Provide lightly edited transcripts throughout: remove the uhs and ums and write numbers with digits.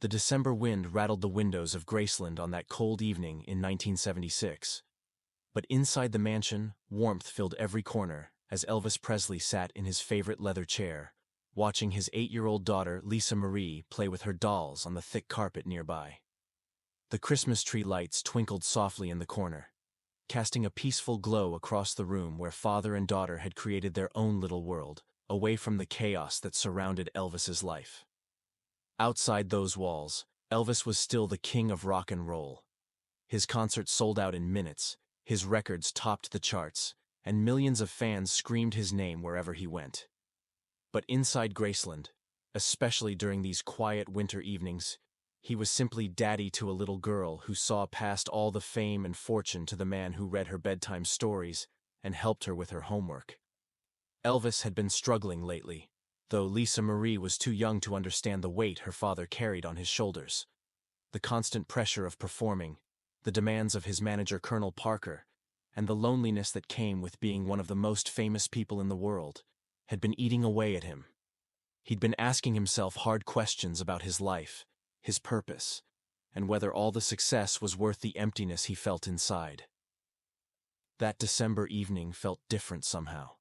The December wind rattled the windows of Graceland on that cold evening in 1976. But inside the mansion, warmth filled every corner as Elvis Presley sat in his favorite leather chair, watching his 8-year-old daughter Lisa Marie play with her dolls on the thick carpet nearby. The Christmas tree lights twinkled softly in the corner, casting a peaceful glow across the room where father and daughter had created their own little world, away from the chaos that surrounded Elvis's life. Outside those walls, Elvis was still the king of rock and roll. His concerts sold out in minutes, his records topped the charts, and millions of fans screamed his name wherever he went. But inside Graceland, especially during these quiet winter evenings, he was simply daddy to a little girl who saw past all the fame and fortune to the man who read her bedtime stories and helped her with her homework. Elvis had been struggling lately, though Lisa Marie was too young to understand the weight her father carried on his shoulders. The constant pressure of performing, the demands of his manager Colonel Parker, and the loneliness that came with being one of the most famous people in the world, had been eating away at him. He'd been asking himself hard questions about his life, his purpose, and whether all the success was worth the emptiness he felt inside. That December evening felt different somehow.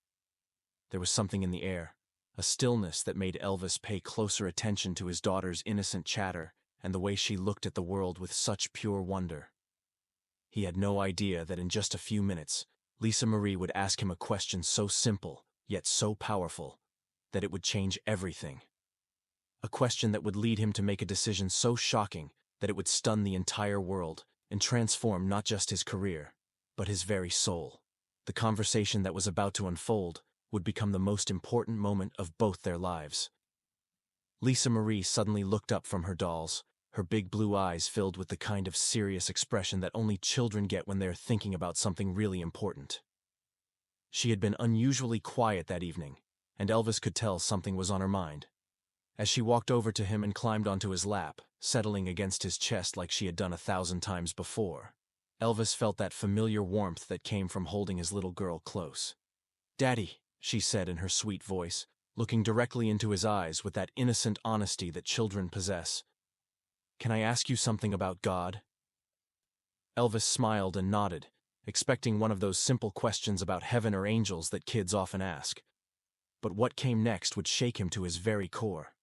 There was something in the air, a stillness that made Elvis pay closer attention to his daughter's innocent chatter and the way she looked at the world with such pure wonder. He had no idea that in just a few minutes, Lisa Marie would ask him a question so simple, yet so powerful, that it would change everything. A question that would lead him to make a decision so shocking that it would stun the entire world and transform not just his career, but his very soul. The conversation that was about to unfold would become the most important moment of both their lives. Lisa Marie suddenly looked up from her dolls, her big blue eyes filled with the kind of serious expression that only children get when they're thinking about something really important. She had been unusually quiet that evening, and Elvis could tell something was on her mind. As she walked over to him and climbed onto his lap, settling against his chest like she had done 1,000 times before, Elvis felt that familiar warmth that came from holding his little girl close. "Daddy," she said in her sweet voice, looking directly into his eyes with that innocent honesty that children possess. "Can I ask you something about God?" Elvis smiled and nodded, expecting one of those simple questions about heaven or angels that kids often ask. But what came next would shake him to his very core.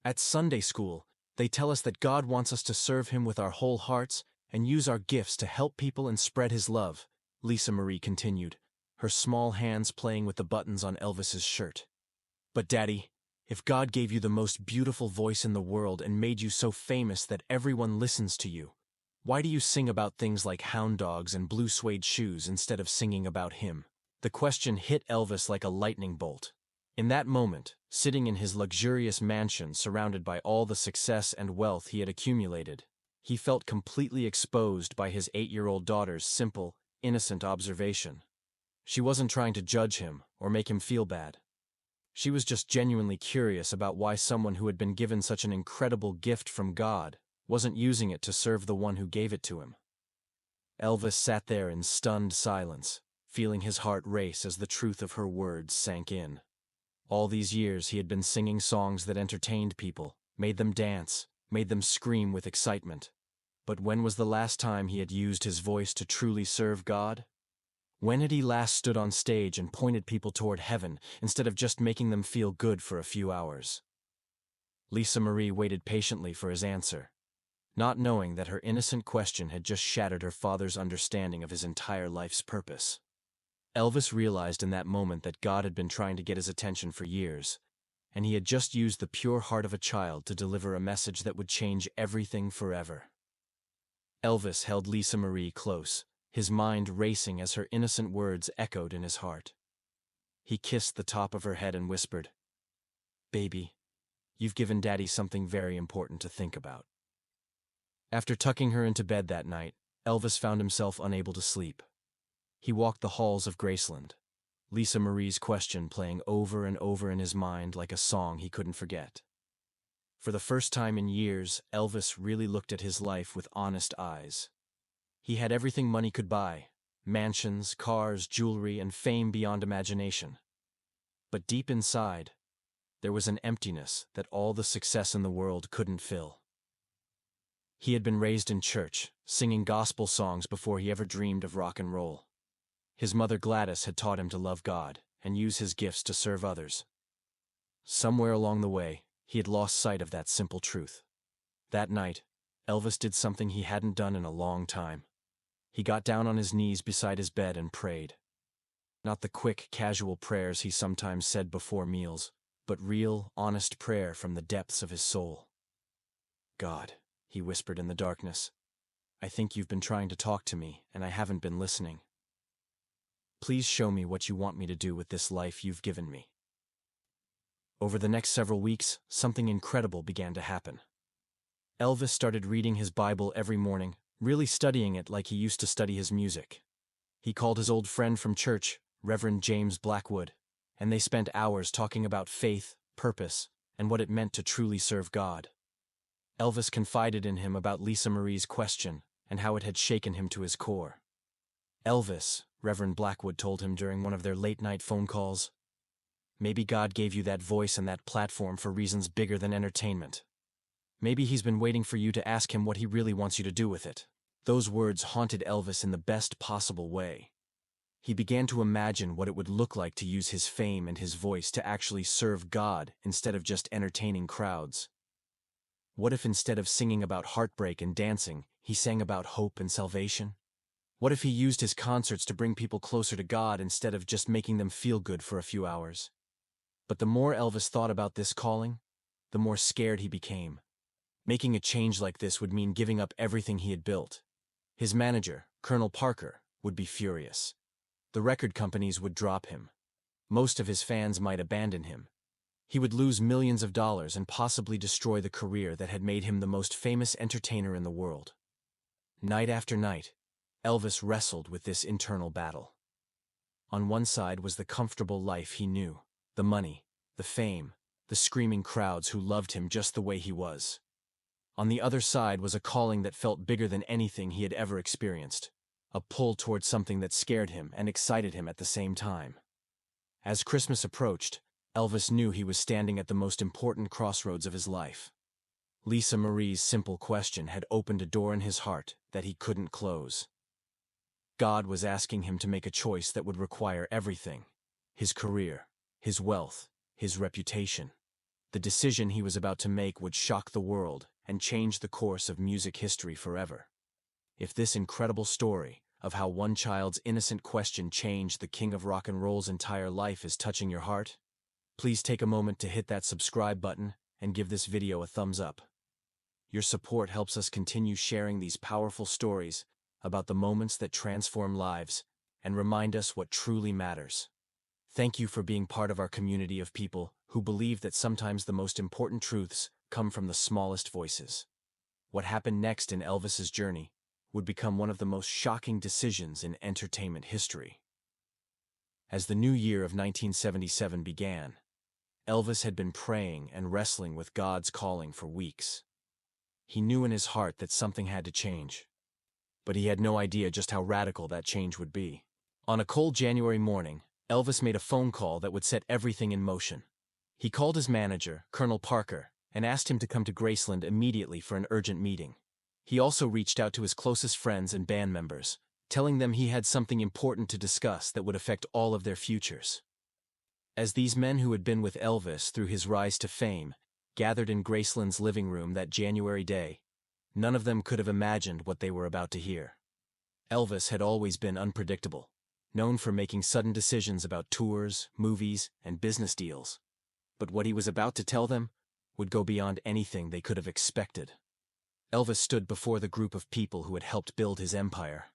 "At Sunday school, they tell us that God wants us to serve Him with our whole hearts and use our gifts to help people and spread His love," Lisa Marie continued, her small hands playing with the buttons on Elvis's shirt. "But Daddy, if God gave you the most beautiful voice in the world and made you so famous that everyone listens to you, why do you sing about things like hound dogs and blue suede shoes instead of singing about Him?" The question hit Elvis like a lightning bolt. In that moment, sitting in his luxurious mansion surrounded by all the success and wealth he had accumulated, he felt completely exposed by his 8-year-old daughter's simple, innocent observation. She wasn't trying to judge him or make him feel bad. She was just genuinely curious about why someone who had been given such an incredible gift from God wasn't using it to serve the one who gave it to him. Elvis sat there in stunned silence, feeling his heart race as the truth of her words sank in. All these years he had been singing songs that entertained people, made them dance, made them scream with excitement. But when was the last time he had used his voice to truly serve God? When had he last stood on stage and pointed people toward heaven instead of just making them feel good for a few hours? Lisa Marie waited patiently for his answer, not knowing that her innocent question had just shattered her father's understanding of his entire life's purpose. Elvis realized in that moment that God had been trying to get his attention for years, and he had just used the pure heart of a child to deliver a message that would change everything forever. Elvis held Lisa Marie close, his mind racing as her innocent words echoed in his heart. He kissed the top of her head and whispered, "Baby, you've given Daddy something very important to think about." After tucking her into bed that night, Elvis found himself unable to sleep. He walked the halls of Graceland, Lisa Marie's question playing over and over in his mind like a song he couldn't forget. For the first time in years, Elvis really looked at his life with honest eyes. He had everything money could buy: mansions, cars, jewelry, and fame beyond imagination. But deep inside, there was an emptiness that all the success in the world couldn't fill. He had been raised in church, singing gospel songs before he ever dreamed of rock and roll. His mother Gladys had taught him to love God and use his gifts to serve others. Somewhere along the way, he had lost sight of that simple truth. That night, Elvis did something he hadn't done in a long time. He got down on his knees beside his bed and prayed. Not the quick, casual prayers he sometimes said before meals, but real, honest prayer from the depths of his soul. "God," he whispered in the darkness, "I think you've been trying to talk to me, and I haven't been listening. Please show me what you want me to do with this life you've given me." Over the next several weeks, something incredible began to happen. Elvis started reading his Bible every morning, really studying it like he used to study his music. He called his old friend from church, Reverend James Blackwood, and they spent hours talking about faith, purpose, and what it meant to truly serve God. Elvis confided in him about Lisa Marie's question and how it had shaken him to his core. "Elvis," Reverend Blackwood told him during one of their late-night phone calls, "maybe God gave you that voice and that platform for reasons bigger than entertainment. Maybe he's been waiting for you to ask him what he really wants you to do with it." Those words haunted Elvis in the best possible way. He began to imagine what it would look like to use his fame and his voice to actually serve God instead of just entertaining crowds. What if instead of singing about heartbreak and dancing, he sang about hope and salvation? What if he used his concerts to bring people closer to God instead of just making them feel good for a few hours? But the more Elvis thought about this calling, the more scared he became. Making a change like this would mean giving up everything he had built. His manager, Colonel Parker, would be furious. The record companies would drop him. Most of his fans might abandon him. He would lose millions of dollars and possibly destroy the career that had made him the most famous entertainer in the world. Night after night, Elvis wrestled with this internal battle. On one side was the comfortable life he knew, the money, the fame, the screaming crowds who loved him just the way he was. On the other side was a calling that felt bigger than anything he had ever experienced, a pull towards something that scared him and excited him at the same time. As Christmas approached, Elvis knew he was standing at the most important crossroads of his life. Lisa Marie's simple question had opened a door in his heart that he couldn't close. God was asking him to make a choice that would require everything: his career, his wealth, his reputation. The decision he was about to make would shock the world and change the course of music history forever. If this incredible story of how one child's innocent question changed the king of rock and roll's entire life is touching your heart, please take a moment to hit that subscribe button and give this video a thumbs up. Your support helps us continue sharing these powerful stories about the moments that transform lives and remind us what truly matters. Thank you for being part of our community of people who believe that sometimes the most important truths come from the smallest voices. What happened next in Elvis's journey would become one of the most shocking decisions in entertainment history. As the new year of 1977 began, Elvis had been praying and wrestling with God's calling for weeks. He knew in his heart that something had to change, but he had no idea just how radical that change would be. On a cold January morning, Elvis made a phone call that would set everything in motion. He called his manager, Colonel Parker, and asked him to come to Graceland immediately for an urgent meeting. He also reached out to his closest friends and band members, telling them he had something important to discuss that would affect all of their futures. As these men who had been with Elvis through his rise to fame gathered in Graceland's living room that January day, none of them could have imagined what they were about to hear. Elvis had always been unpredictable, known for making sudden decisions about tours, movies, and business deals. But what he was about to tell them would go beyond anything they could have expected. Elvis stood before the group of people who had helped build his empire,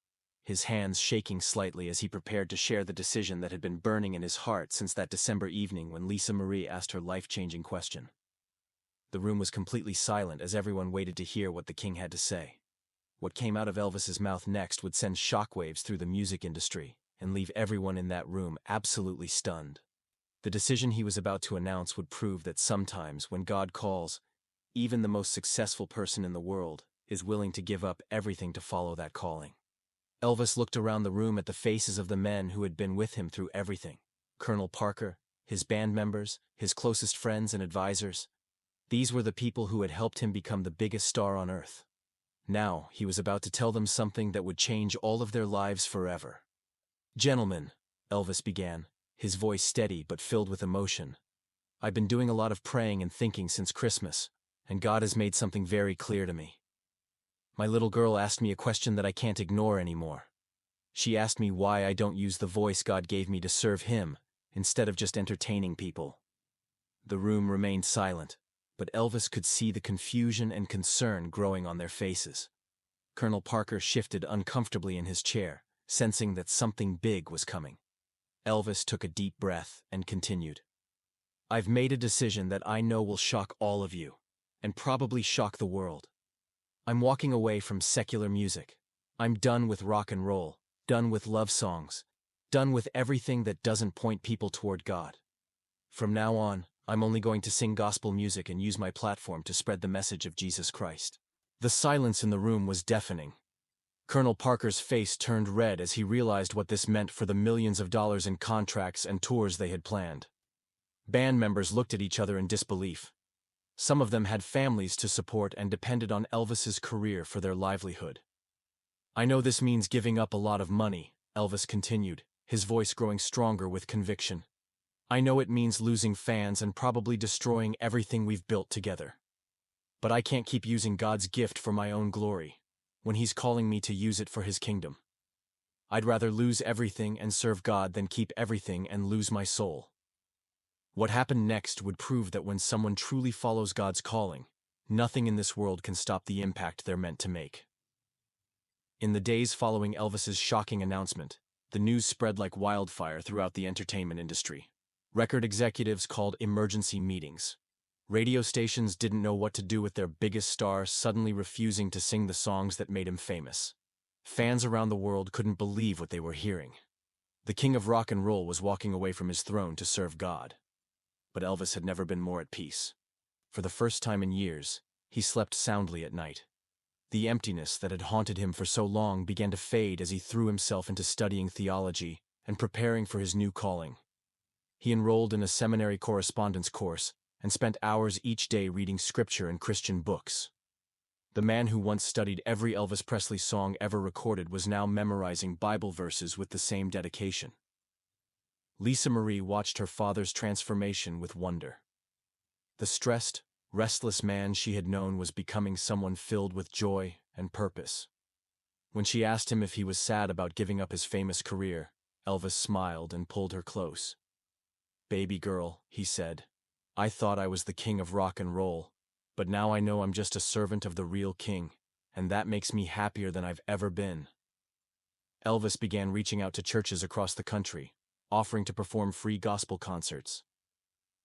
his hands shaking slightly as he prepared to share the decision that had been burning in his heart since that December evening when Lisa Marie asked her life-changing question. The room was completely silent as everyone waited to hear what the king had to say. What came out of Elvis's mouth next would send shockwaves through the music industry and leave everyone in that room absolutely stunned. The decision he was about to announce would prove that sometimes when God calls, even the most successful person in the world is willing to give up everything to follow that calling. Elvis looked around the room at the faces of the men who had been with him through everything: Colonel Parker, his band members, his closest friends and advisors. These were the people who had helped him become the biggest star on earth. Now, he was about to tell them something that would change all of their lives forever. "Gentlemen," Elvis began, his voice steady but filled with emotion. "I've been doing a lot of praying and thinking since Christmas, and God has made something very clear to me. My little girl asked me a question that I can't ignore anymore. She asked me why I don't use the voice God gave me to serve Him, instead of just entertaining people." The room remained silent, but Elvis could see the confusion and concern growing on their faces. Colonel Parker shifted uncomfortably in his chair, sensing that something big was coming. Elvis took a deep breath and continued. "I've made a decision that I know will shock all of you, and probably shock the world. I'm walking away from secular music. I'm done with rock and roll, done with love songs, done with everything that doesn't point people toward God. From now on, I'm only going to sing gospel music and use my platform to spread the message of Jesus Christ." The silence in the room was deafening. Colonel Parker's face turned red as he realized what this meant for the millions of dollars in contracts and tours they had planned. Band members looked at each other in disbelief. Some of them had families to support and depended on Elvis's career for their livelihood. "I know this means giving up a lot of money," Elvis continued, his voice growing stronger with conviction. "I know it means losing fans and probably destroying everything we've built together. But I can't keep using God's gift for my own glory, when He's calling me to use it for His kingdom. I'd rather lose everything and serve God than keep everything and lose my soul." What happened next would prove that when someone truly follows God's calling, nothing in this world can stop the impact they're meant to make. In the days following Elvis's shocking announcement, the news spread like wildfire throughout the entertainment industry. Record executives called emergency meetings. Radio stations didn't know what to do with their biggest star suddenly refusing to sing the songs that made him famous. Fans around the world couldn't believe what they were hearing. The king of rock and roll was walking away from his throne to serve God. But Elvis had never been more at peace. For the first time in years, he slept soundly at night. The emptiness that had haunted him for so long began to fade as he threw himself into studying theology and preparing for his new calling. He enrolled in a seminary correspondence course and spent hours each day reading scripture and Christian books. The man who once studied every Elvis Presley song ever recorded was now memorizing Bible verses with the same dedication. Lisa Marie watched her father's transformation with wonder. The stressed, restless man she had known was becoming someone filled with joy and purpose. When she asked him if he was sad about giving up his famous career, Elvis smiled and pulled her close. "Baby girl," he said, "I thought I was the king of rock and roll, but now I know I'm just a servant of the real king, and that makes me happier than I've ever been." Elvis began reaching out to churches across the country, offering to perform free gospel concerts.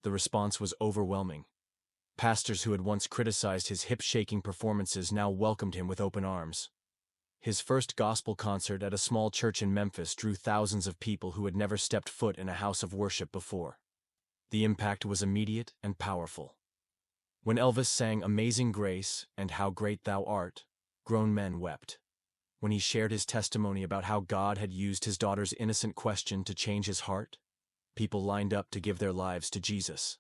The response was overwhelming. Pastors who had once criticized his hip-shaking performances now welcomed him with open arms. His first gospel concert at a small church in Memphis drew thousands of people who had never stepped foot in a house of worship before. The impact was immediate and powerful. When Elvis sang "Amazing Grace" and "How Great Thou Art," grown men wept. When he shared his testimony about how God had used his daughter's innocent question to change his heart, people lined up to give their lives to Jesus.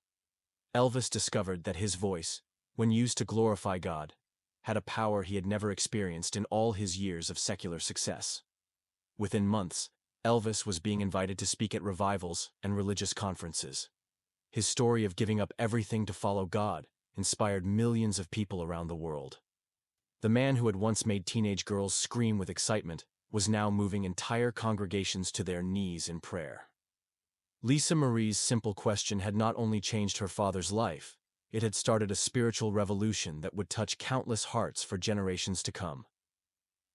Elvis discovered that his voice, when used to glorify God, had a power he had never experienced in all his years of secular success. Within months, Elvis was being invited to speak at revivals and religious conferences. His story of giving up everything to follow God inspired millions of people around the world. The man who had once made teenage girls scream with excitement was now moving entire congregations to their knees in prayer. Lisa Marie's simple question had not only changed her father's life, it had started a spiritual revolution that would touch countless hearts for generations to come.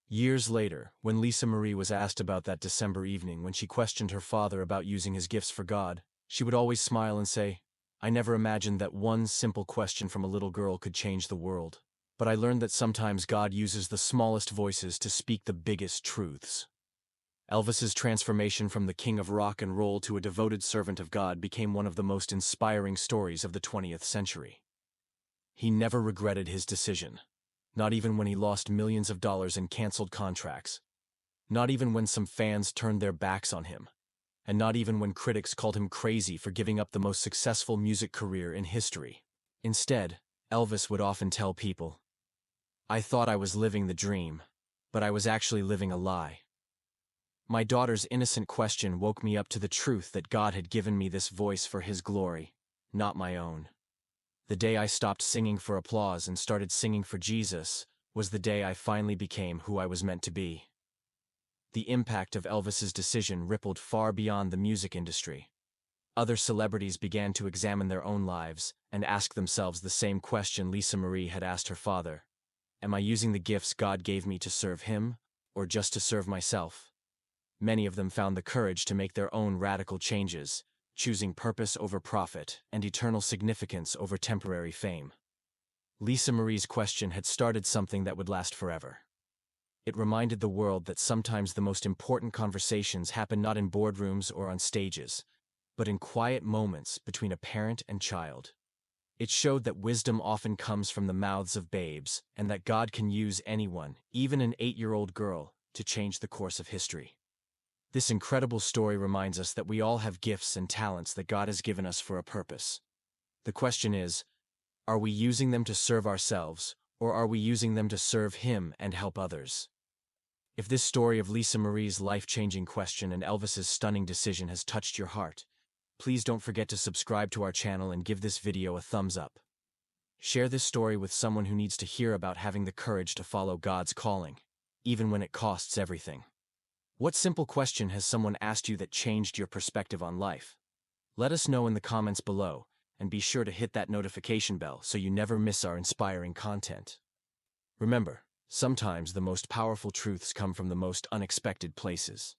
Years later, when Lisa Marie was asked about that December evening when she questioned her father about using his gifts for God, she would always smile and say, "I never imagined that one simple question from a little girl could change the world. But I learned that sometimes God uses the smallest voices to speak the biggest truths." Elvis's transformation from the king of rock and roll to a devoted servant of God became one of the most inspiring stories of the 20th century. He never regretted his decision, not even when he lost millions of dollars in canceled contracts, not even when some fans turned their backs on him, and not even when critics called him crazy for giving up the most successful music career in history. Instead, Elvis would often tell people, I thought I was living the dream, but I was actually living a lie. My daughter's innocent question woke me up to the truth that God had given me this voice for His glory, not my own. The day I stopped singing for applause and started singing for Jesus was the day I finally became who I was meant to be. The impact of Elvis's decision rippled far beyond the music industry. Other celebrities began to examine their own lives and ask themselves the same question Lisa Marie had asked her father. Am I using the gifts God gave me to serve Him, or just to serve myself? Many of them found the courage to make their own radical changes, choosing purpose over profit and eternal significance over temporary fame. Lisa Marie's question had started something that would last forever. It reminded the world that sometimes the most important conversations happen not in boardrooms or on stages, but in quiet moments between a parent and child. It showed that wisdom often comes from the mouths of babes, and that God can use anyone, even an 8-year-old girl, to change the course of history. This incredible story reminds us that we all have gifts and talents that God has given us for a purpose. The question is, are we using them to serve ourselves, or are we using them to serve Him and help others? If this story of Lisa Marie's life-changing question and Elvis's stunning decision has touched your heart, please don't forget to subscribe to our channel and give this video a thumbs up. Share this story with someone who needs to hear about having the courage to follow God's calling, even when it costs everything. What simple question has someone asked you that changed your perspective on life? Let us know in the comments below, and be sure to hit that notification bell so you never miss our inspiring content. Remember, sometimes the most powerful truths come from the most unexpected places.